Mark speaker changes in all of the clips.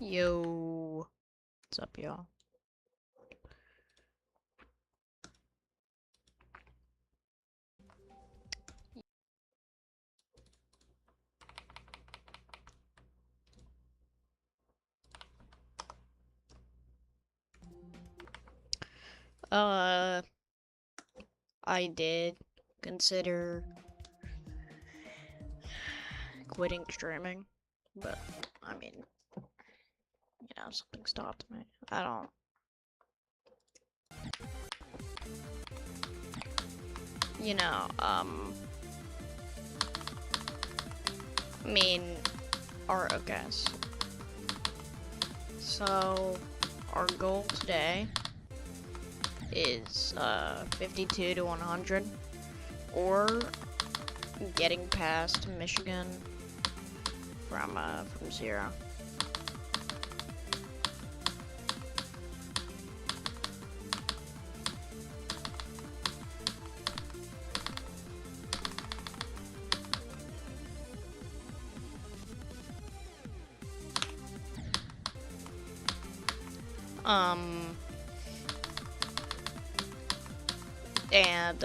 Speaker 1: Yo, what's up, y'all? Uh, I did consider quitting streaming, but I mean, something stopped me. I don't. You know, I mean, okay. So, our goal today is 52 to 100, or getting past Michigan from 0. And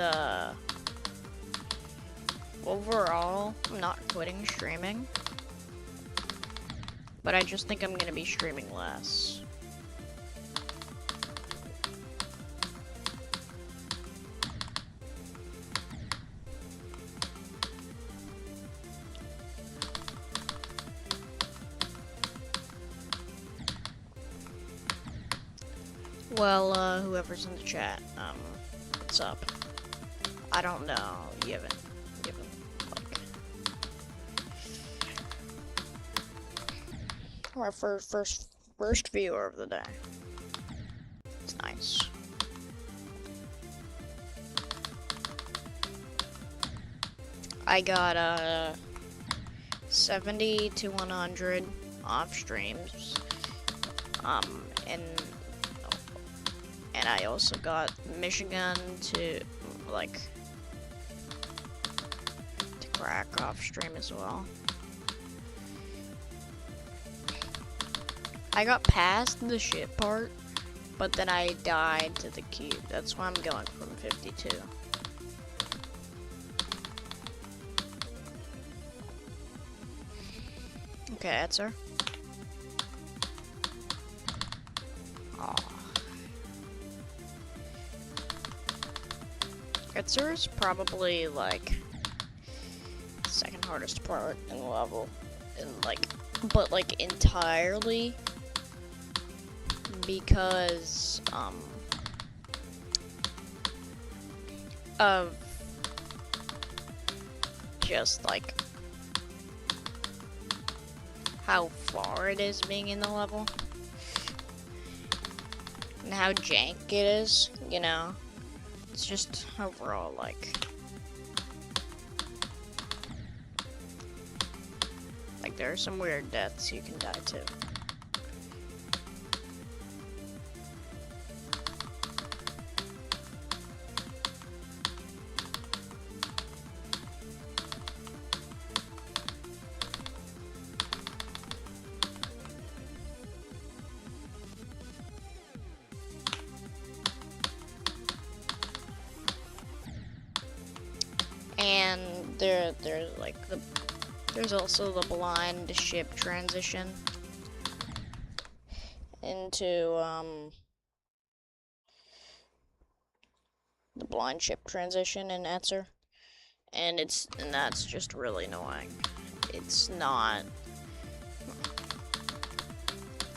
Speaker 1: overall, I'm not quitting streaming, but I just think I'm gonna be streaming less. Well, whoever's in the chat, what's up? I don't know. You haven't like, our first viewer of the day. It's nice. I got 70 to 100 off streams, and I also got Michigan to crack off stream as well. I got past the shit part, but then I died to the cube. That's why I'm going from 52. Okay, answer. Aw. Answer is probably like second hardest part in the level, but entirely because of just how far it is being in the level and how jank it is, you know. It's just overall there are some weird deaths you can die to. And there's also the blind ship transition into the blind ship transition in Etzer, and that's just really annoying. It's not.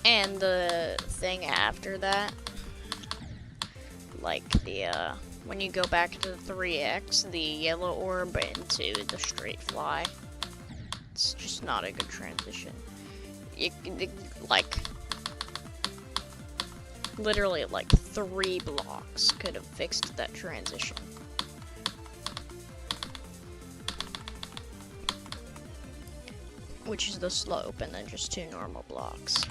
Speaker 1: And the thing after that, when you go back to the 3x, the yellow orb into the straight fly, it's just not a good transition. Literally 3 blocks could have fixed that transition. Which is the slope, and then just 2 normal blocks.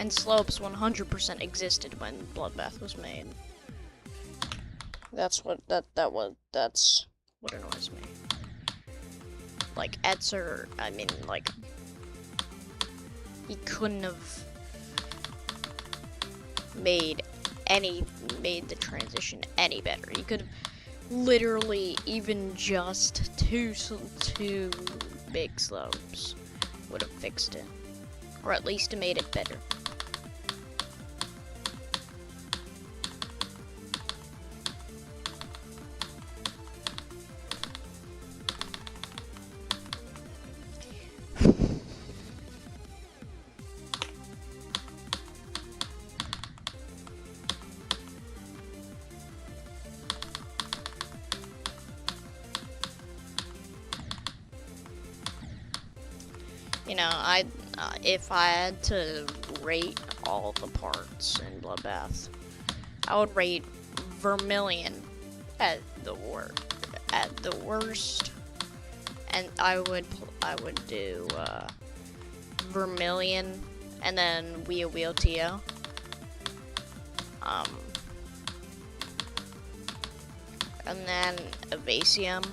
Speaker 1: And slopes 100% existed when Bloodbath was made. That's what that's what annoys me. Like Etzer, I mean, like, he couldn't have made the transition any better. He could have literally even just two big slopes would have fixed it, or at least made it better. You know, if I had to rate all the parts in Bloodbath, I would rate Vermilion at the worst, and I would do Vermilion, and then Wheel Tio. And then Evasium.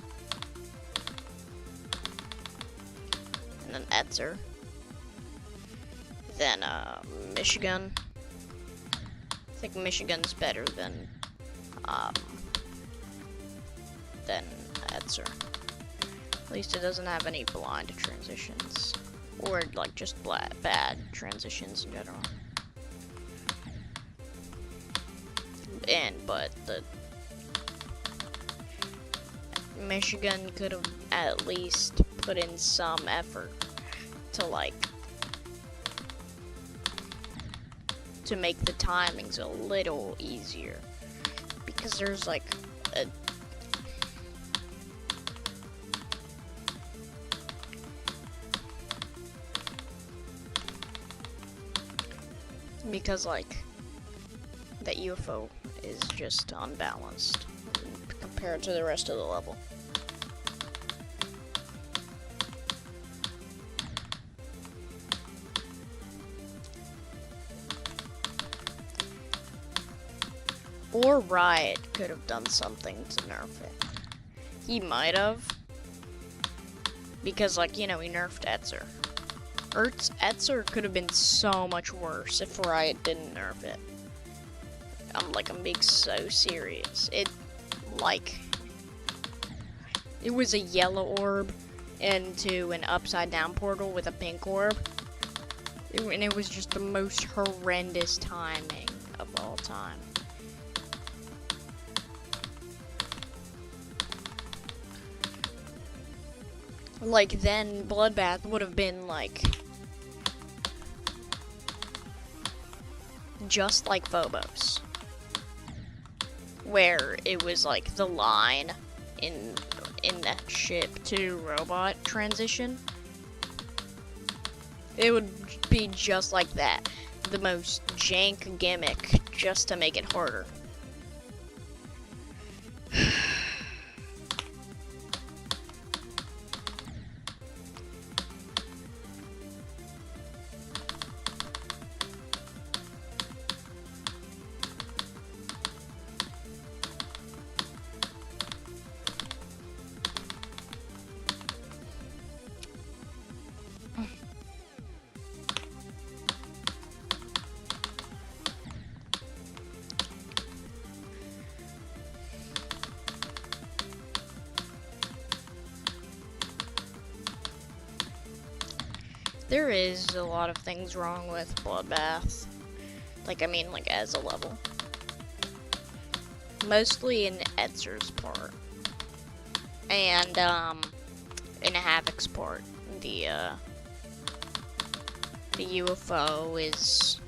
Speaker 1: And then Etzer. Then Michigan. I think Michigan's better than Etzer. At least it doesn't have any blind transitions, or like just bad transitions in general. But the Michigan could have at least put in some effort to make the timings a little easier, because there's like a that UFO is just unbalanced compared to the rest of the level. Or Riot could have done something to nerf it. He might have. Because, like, you know, he nerfed Etzer. Etzer could have been so much worse if Riot didn't nerf it. I'm being so serious. It was a yellow orb into an upside down portal with a pink orb. And it was just the most horrendous timing of all time. Like, then Bloodbath would have been like just like Phobos, where it was like the line in that ship to robot transition. It would be just like that, the most jank gimmick just to make it harder. There is a lot of things wrong with Bloodbath. Like, I mean, like, as a level. Mostly in Etzer's part. And, in Havoc's part. The UFO is,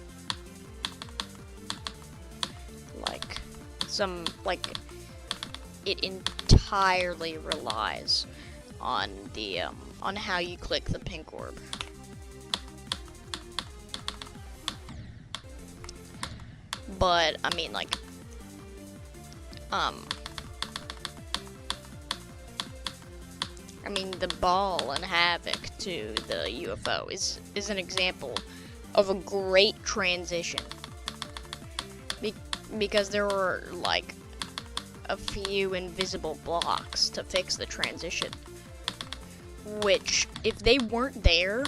Speaker 1: it entirely relies on on how you click the pink orb. But, I mean, like, the ball and Havoc to the UFO is an example of a great transition. Because there were, like, a few invisible blocks to fix the transition. Which, if they weren't there,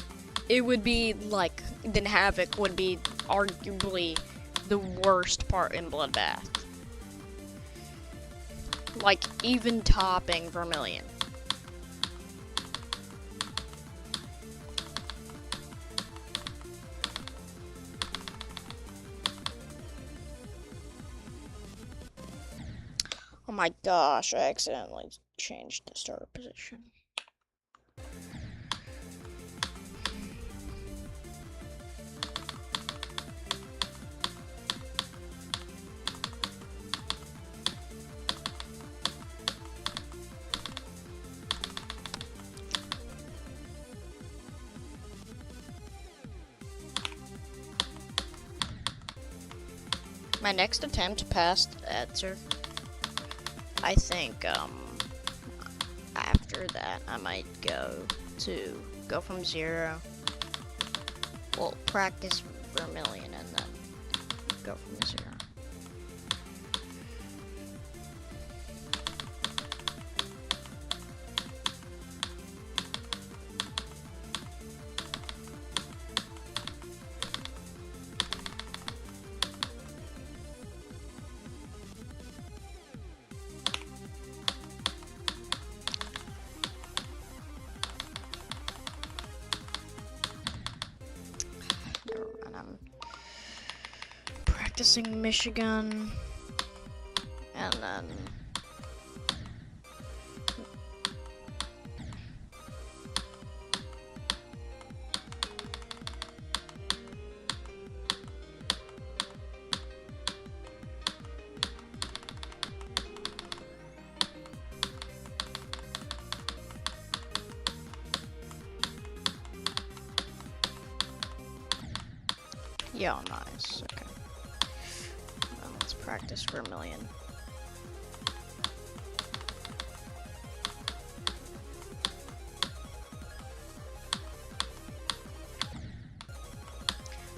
Speaker 1: it would be, like, then Havoc would be arguably the worst part in Bloodbath. Like, even topping Vermilion. Oh my gosh, I accidentally changed the starter position. My next attempt past Etzer, I think, after that, I might go from 0. Well, practice Vermilion and then go from 0. Practicing Michigan, and then yeah, nice, okay. Let's practice Vermilion.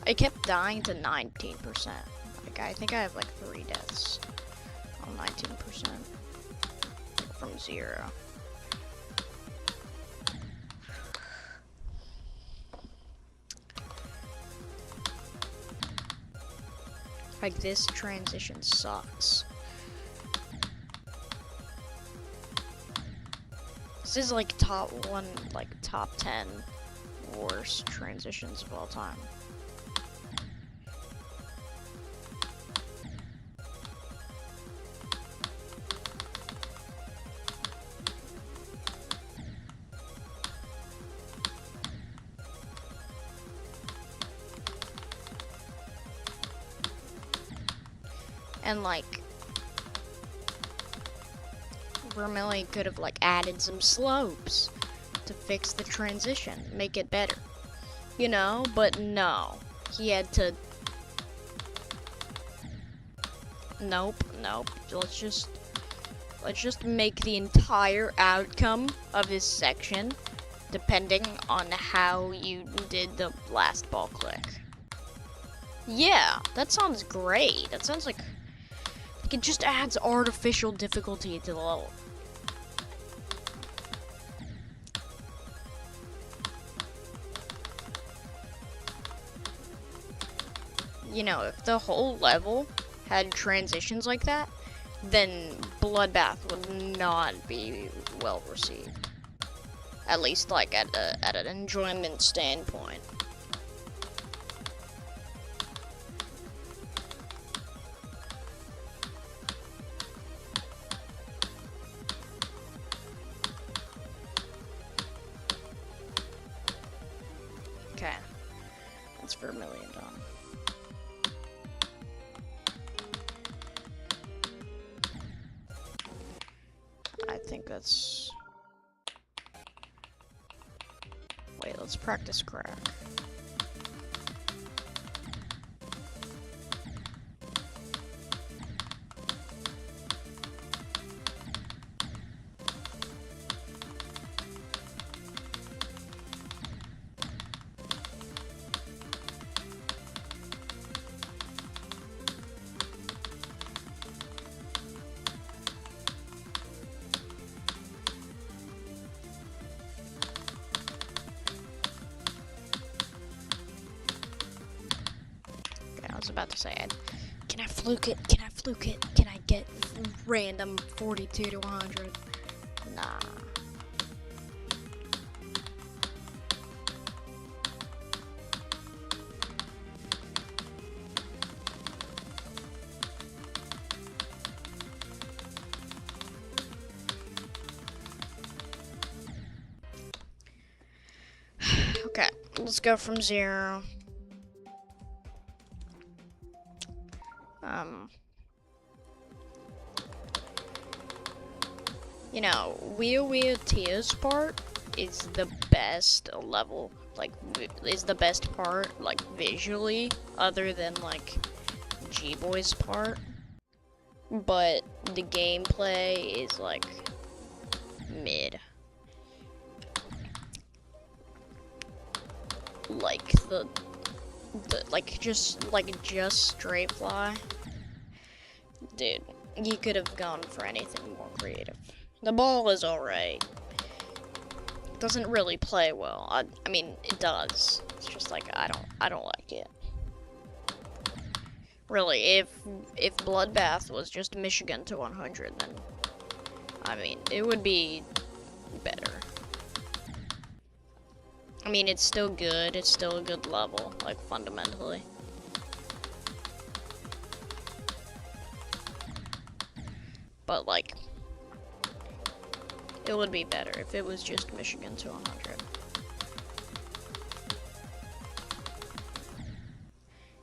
Speaker 1: I kept dying to 19%. Like, I think I have like 3 deaths on 19%. Like, from 0. Like, this transition sucks. This is like top 10 worst transitions of all time. And like, Vermilion could have like added some slopes to fix the transition, make it better, you know, but no, he had to, nope, let's just make the entire outcome of this section depending on how you did the last ball click. Yeah, that sounds great. That sounds like it just adds artificial difficulty to the level. You know, if the whole level had transitions like that, then Bloodbath would not be well received. At least, like, at an enjoyment standpoint. Okay, that's Vermilion done. I think that's... Wait, let's practice crack. I was about to say it. Can I fluke it? Can I fluke it? Can I get random 42 to 100? Nah. Okay, let's go from 0. You know, Wheel Tia's part is the best level, like, is the best part, like, visually, other than, like, G-Boy's part. But the gameplay is, like, mid. Like, just straight fly. Dude, you could have gone for anything more creative. The ball is alright. It doesn't really play well. I mean, it does. It's just like, I don't like it. Really, if Bloodbath was just Michigan to 100, then, I mean, it would be better. I mean, it's still good. It's still a good level, like, fundamentally. But, like, it would be better if it was just Michigan to 100.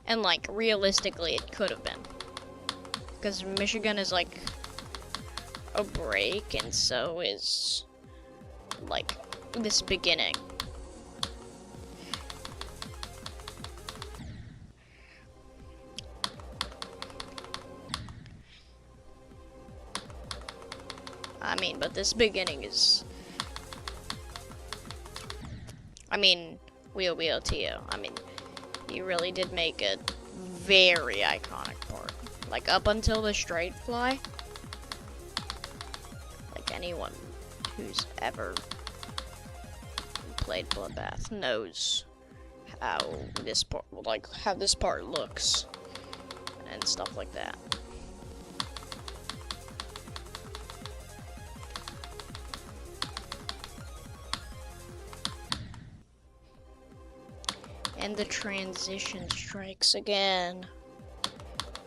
Speaker 1: And, like, realistically, it could have been. Because Michigan is, like, a break, and so is, like, this beginning. I mean, but this beginning is... I mean, Wheel Tio. I mean, you really did make a very iconic part. Like, up until the straight fly, like, anyone who's ever played Bloodbath knows how this part, like, how this part looks and stuff like that. And the transition strikes again.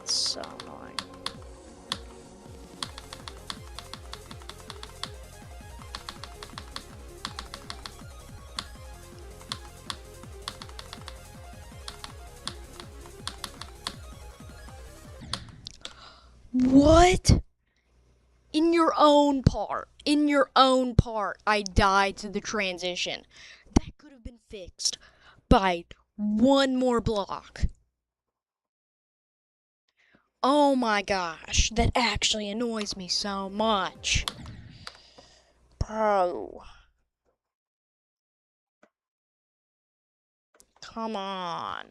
Speaker 1: It's so annoying. What? In your own part, I died to the transition. That could have been fixed by one more block. Oh my gosh, that actually annoys me so much. Bro. Come on.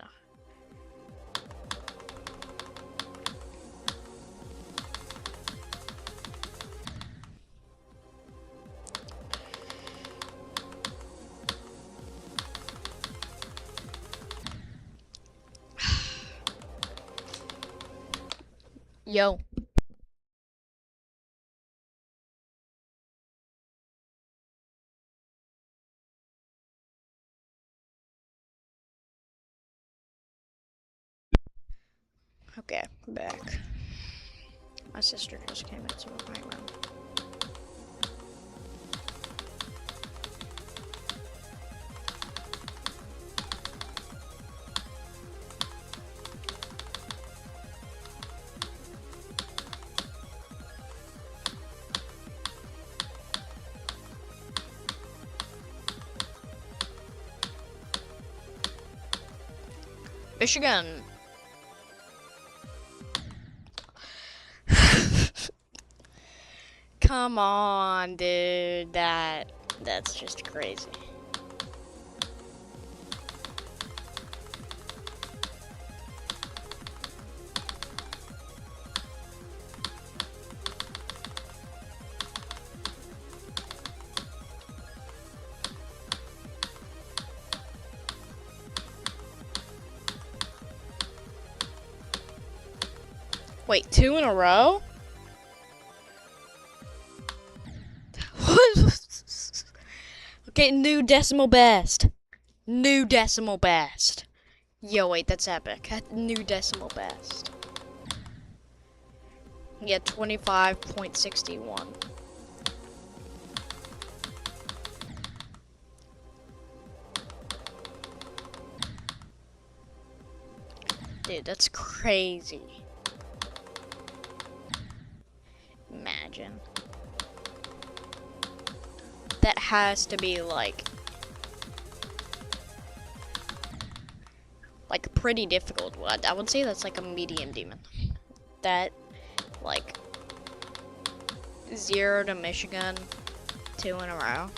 Speaker 1: Yo. Okay, back. My sister just came into my room. Michigan. Come on, dude. That's just crazy. Wait, 2 in a row? Okay, new decimal best. New decimal best. Yo, wait, that's epic. New decimal best. Yeah, 25.61. Dude, that's crazy. Imagine. That has to be like pretty difficult. I would say that's like a medium demon. That like 0 to Michigan, 2 in a row.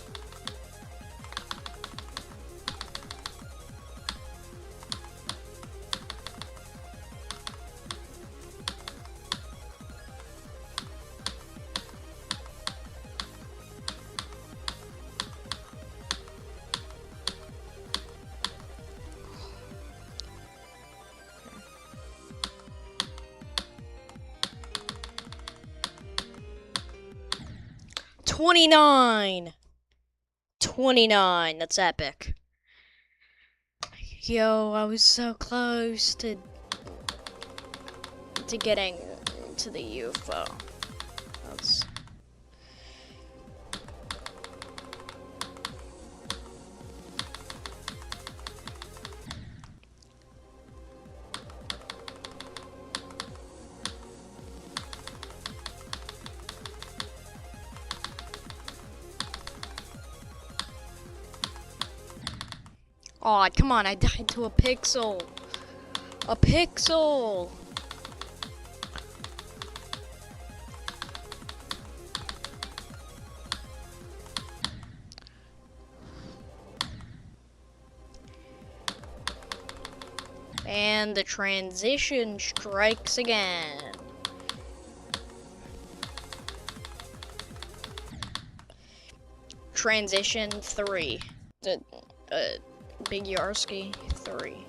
Speaker 1: $29. $29. That's epic. Yo, I was so close to getting to the UFO. That's... Aw, come on, I died to a pixel. A pixel! And the transition strikes again. Transition 3. Big Yarsky 3.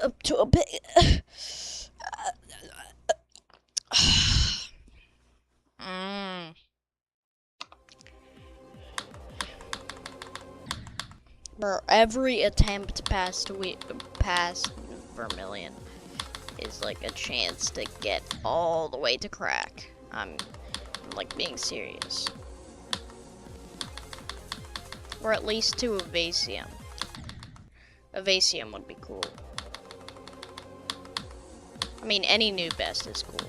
Speaker 1: Up to a bit. Bro, every attempt past Vermilion is like a chance to get all the way to crack. I'm like being serious. Or at least to Evasium. Evasium would be cool. I mean, any new best is cool.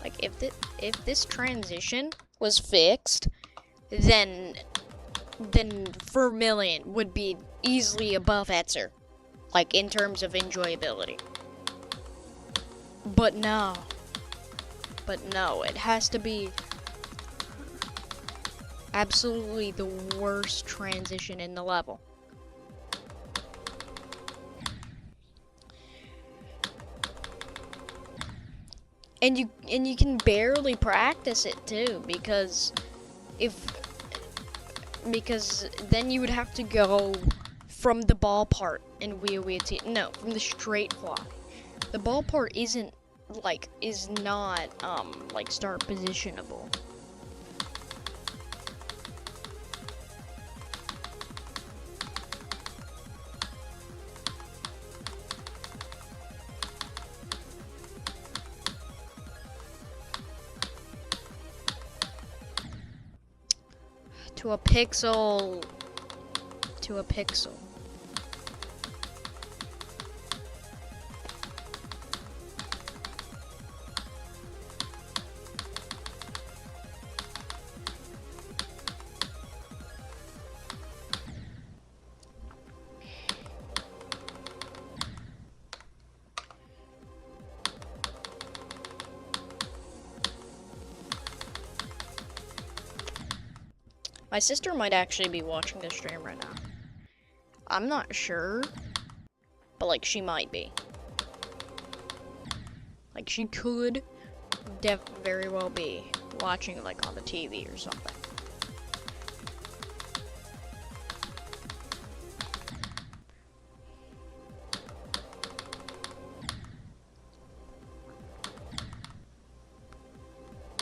Speaker 1: Like, if this transition was fixed, then Vermilion would be easily above Etzer, like in terms of enjoyability. But no, it has to be absolutely the worst transition in the level. And you can barely practice it too, because then you would have to go from the ball part in from the straight fly. The ball part is not like start positionable. To a pixel. To a pixel. My sister might actually be watching this stream right now. I'm not sure, but like she might be. Like she could very well be watching like on the TV or something.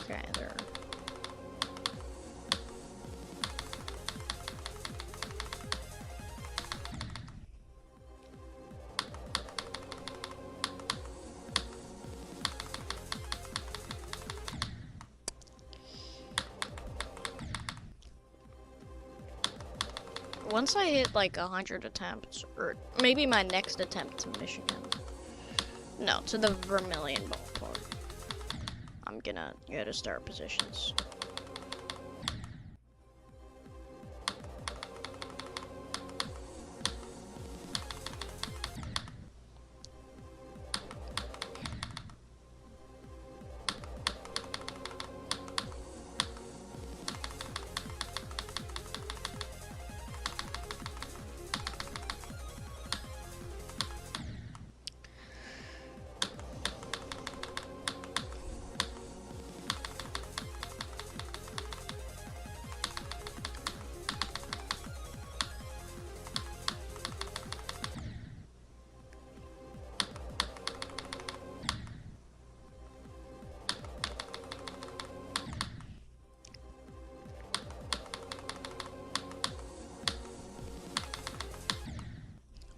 Speaker 1: Okay, there. Once I hit like 100 attempts, or maybe my next attempt to Michigan. No, to the Vermilion ballpark. I'm gonna go to start positions.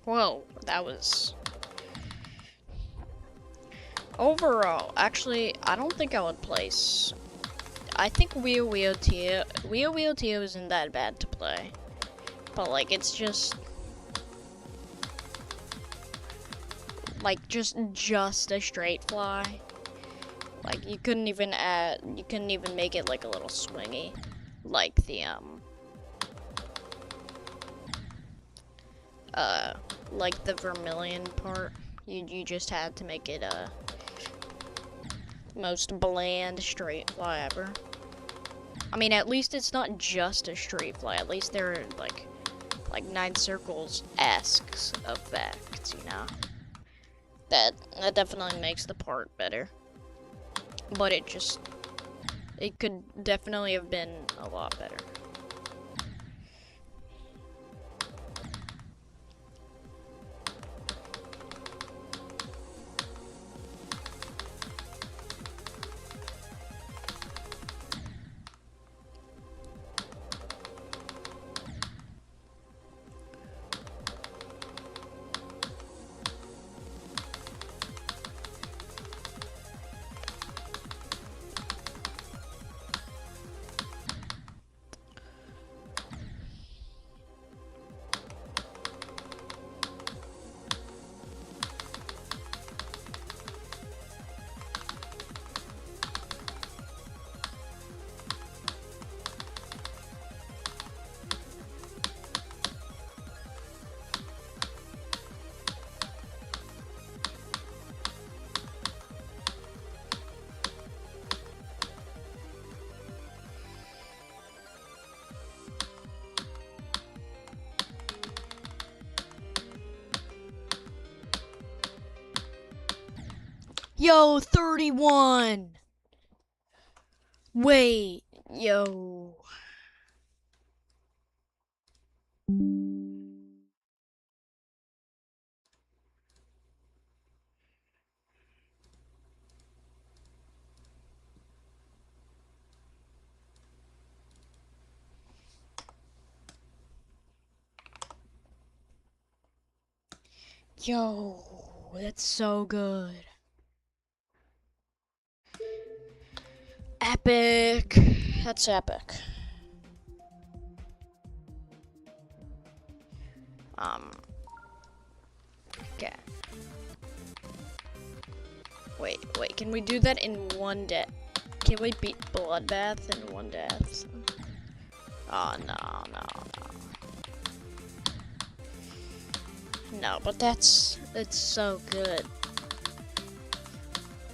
Speaker 1: Whoa, that was... Overall, actually, I don't think I would place... I think Wio Tio isn't that bad to play. But, like, it's just... Like, just a straight fly. Like, you couldn't even make it, like, a little swingy. Like the Vermilion part. You just had to make it most bland straight fly ever. I mean, at least it's not just a straight fly. At least there are like 9 circles-esque effects, you know. That definitely makes the part better. But it could definitely have been a lot better. Yo, 31! Wait, yo. Yo, that's so good. Epic. That's epic. Okay. Wait, can we do that in one day? Can we beat Bloodbath in one death? Oh, no. No, but it's so good.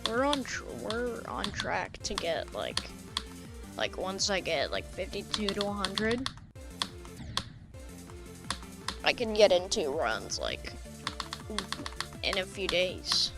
Speaker 1: We're on track to get like once I get like 52 to 100, I can get in 2 runs like in a few days.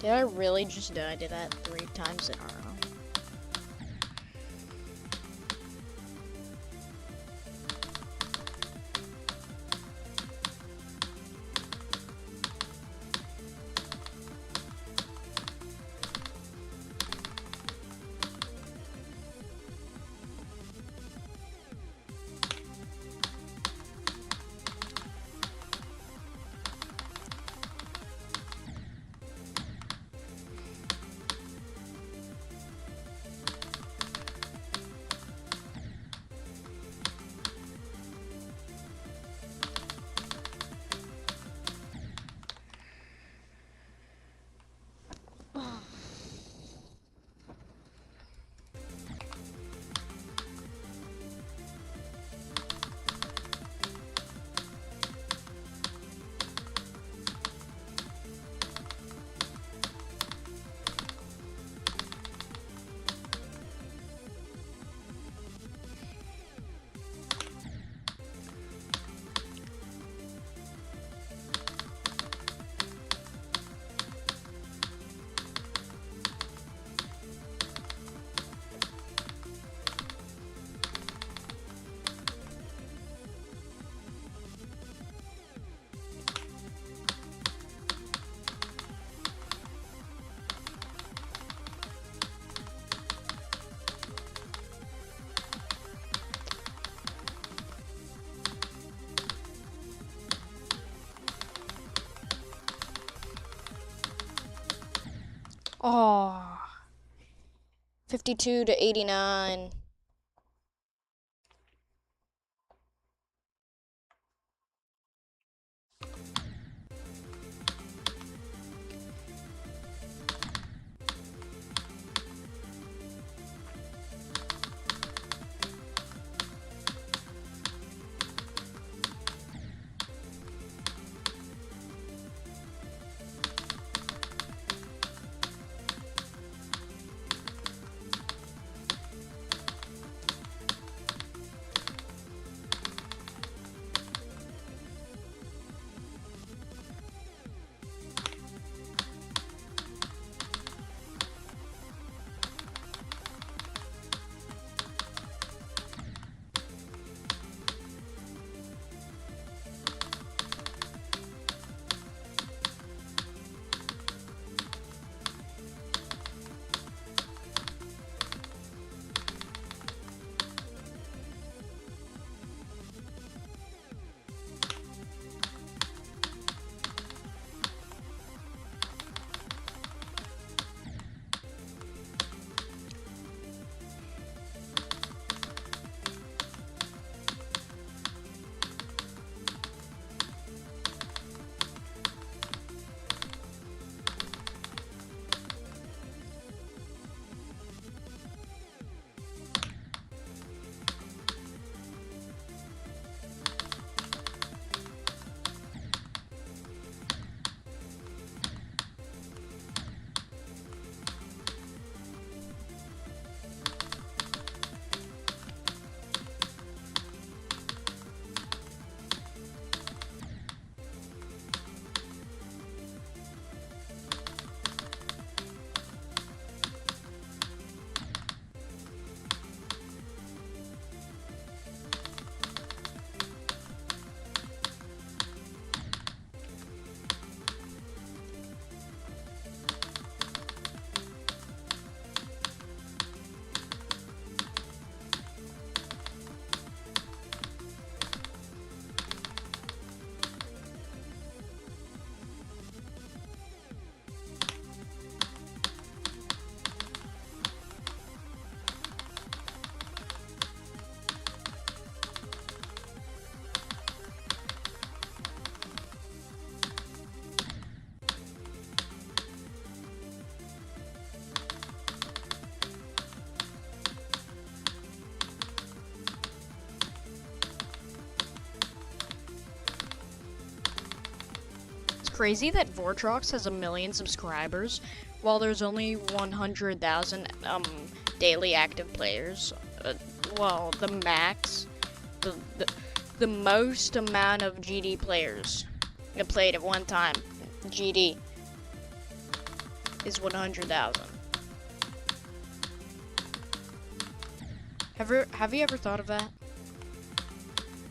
Speaker 1: Did I really just die to that 3 times in a row? Oh, 52 to 89. crazy that Vortrox has 1,000,000 subscribers while there's only 100,000 daily active players. Well, the max, the most amount of GD players that played at one time, GD, is 100,000. Have you ever thought of that?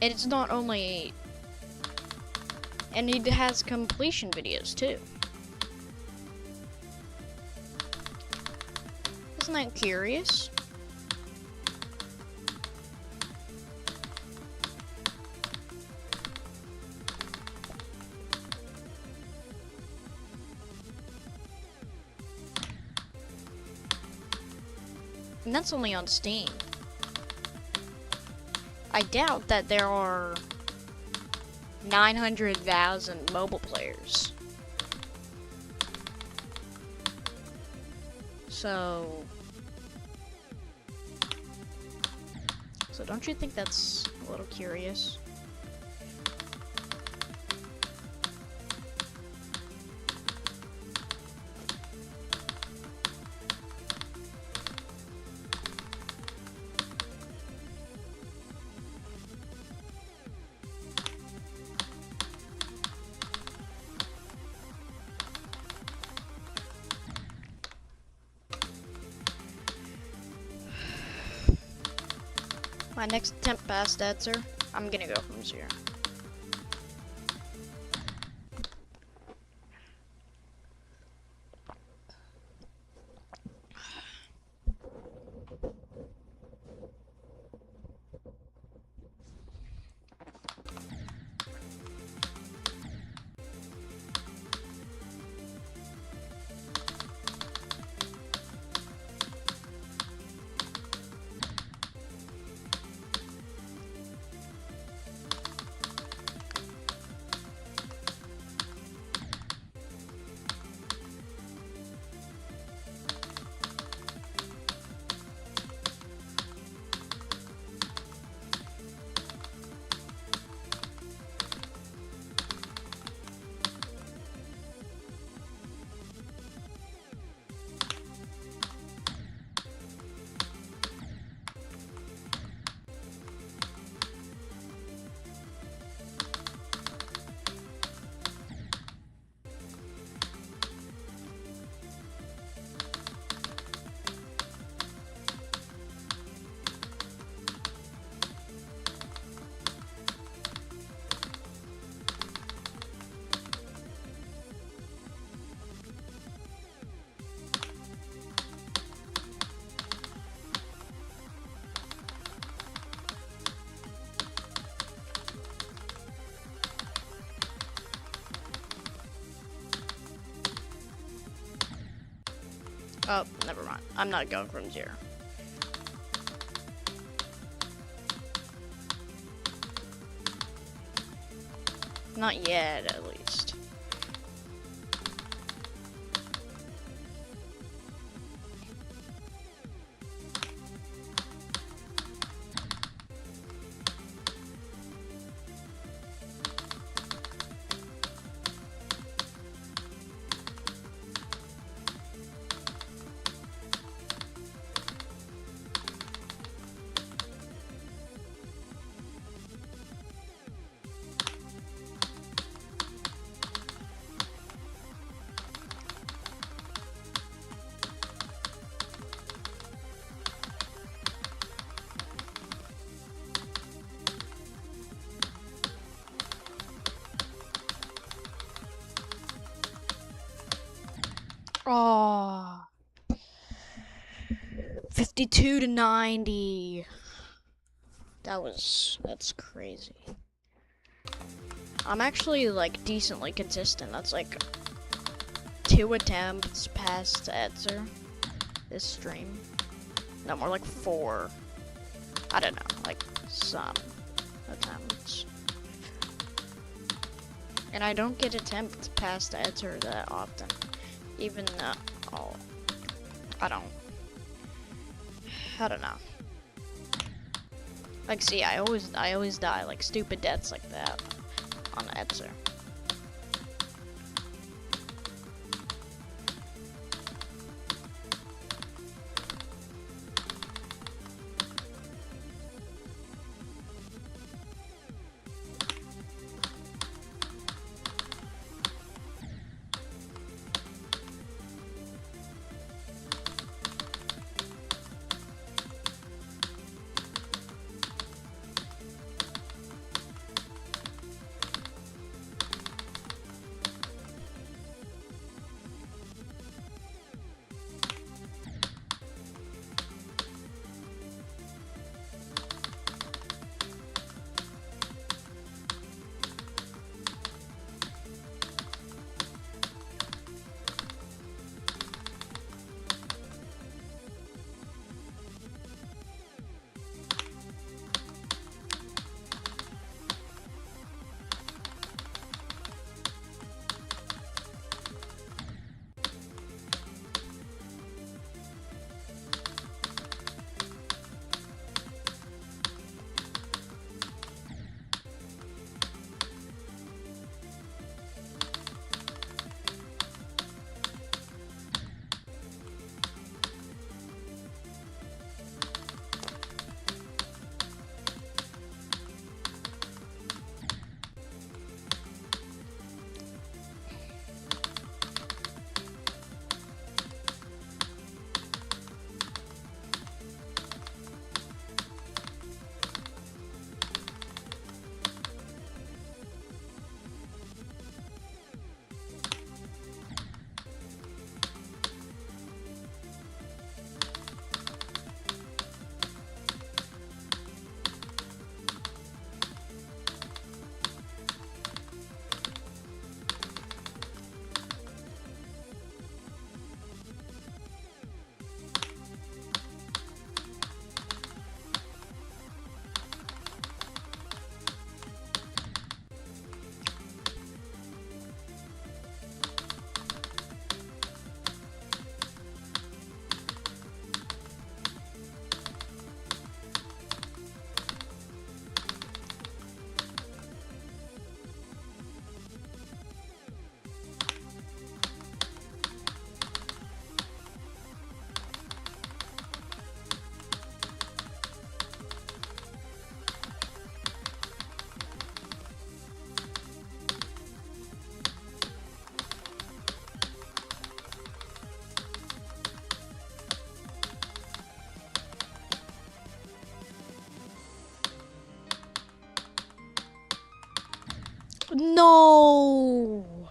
Speaker 1: And it's not only, and it has completion videos too. Isn't that curious? And that's only on Steam. I doubt that there are 900,000 mobile players. So don't you think that's a little curious? My next attempt past answer, I'm gonna go from 0. Oh, never mind. I'm not going from 0. Not yet, at least. Oh, 52 to 90. That's crazy. I'm actually like decently consistent. That's like 2 attempts past answer this stream. No, more like 4. I don't know, like some attempts. And I don't get attempts past answer that often. Even though, I don't know. Like, see, I always die, like, stupid deaths like that on answer. No!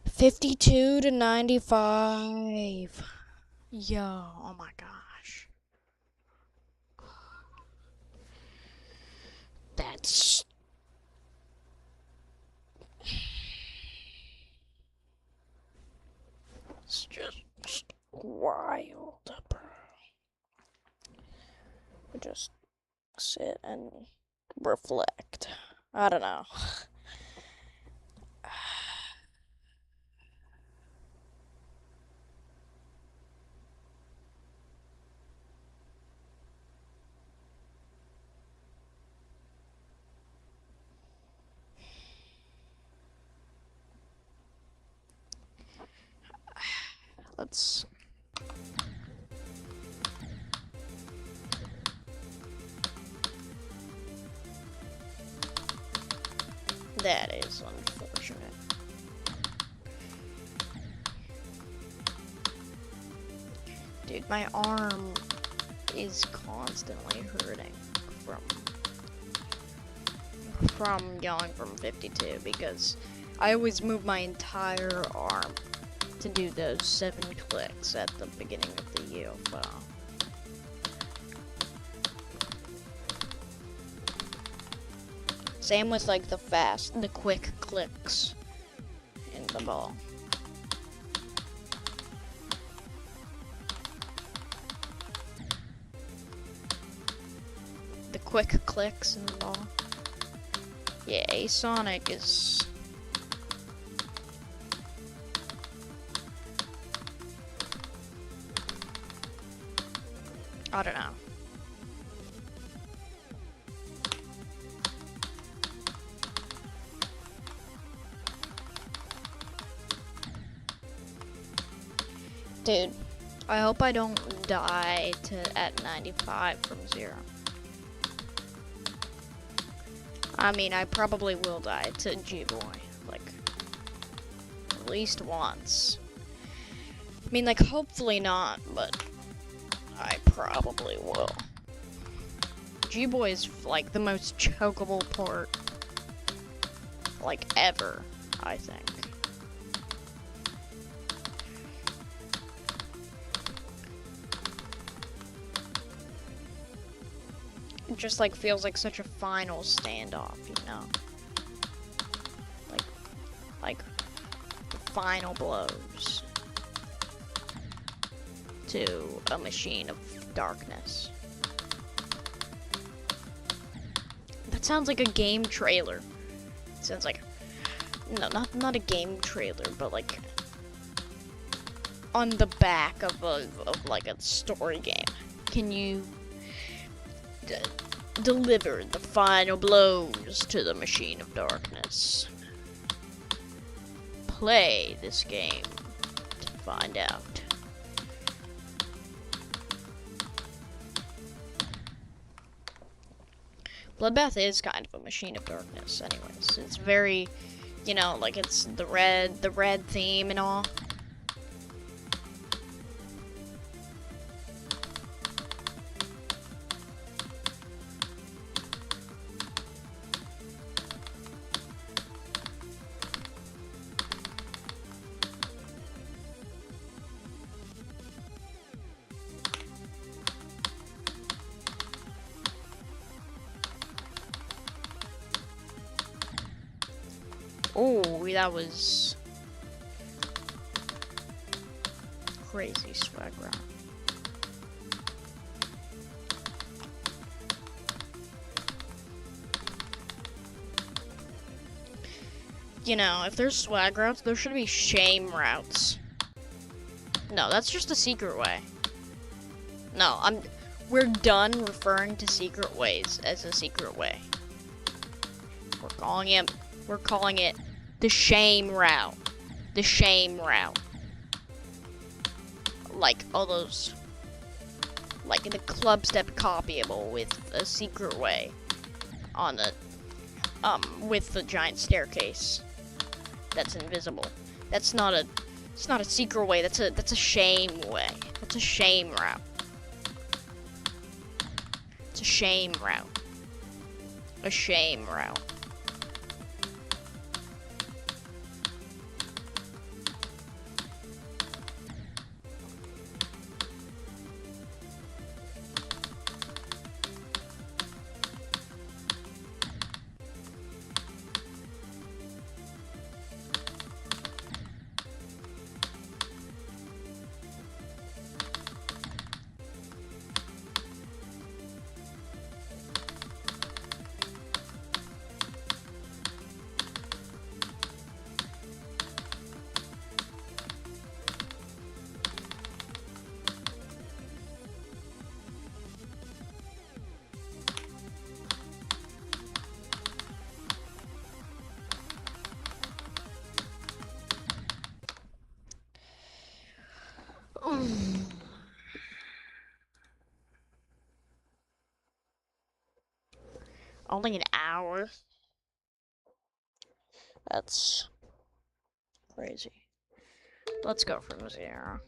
Speaker 1: 52 to 95. Yo, oh my gosh. That's... It's just wild, bro. Just sit and reflect. I don't know. Let's... That is unfortunate. Dude, my arm is constantly hurting from going from 52 because I always move my entire arm to do those 7 clicks at the beginning of the UFO. Same with like the quick clicks in the ball. The quick clicks in the ball. Yeah, Sonic is... I don't know. Dude, I hope I don't die at 95 from 0. I mean, I probably will die to G-Boy, like, at least once. I mean, like, hopefully not, but I probably will. G-Boy is, like, the most chokeable part, like, ever, I think. It just, like, feels like such a final standoff, you know? Like the final blows to a machine of darkness. That sounds like a game trailer. It sounds like, no, not a game trailer, but like on the back of like a story game. Can you deliver the final blows to the machine of darkness? Play this game to find out. Bloodbath is kind of a machine of darkness anyways. It's very, you know, like it's the red theme and all. Oh, that was crazy swag round. You know, if there's swag routes, there should be shame routes. No, that's just a secret way. No, we're done referring to secret ways as a secret way. We're calling it the shame route. The shame route. Like all those, like the club step copyable with a secret way on the, with the giant staircase that's invisible. It's not a secret way, that's a shame way. That's a shame route. It's a shame route. A shame route. Only an hour? That's crazy. Let's go for 0.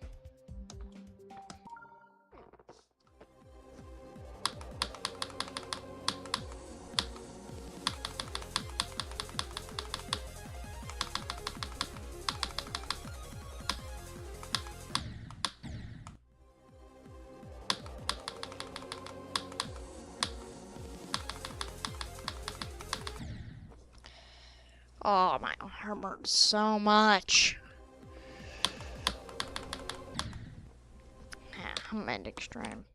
Speaker 1: Oh, my arm hurts so much. I'm end extreme.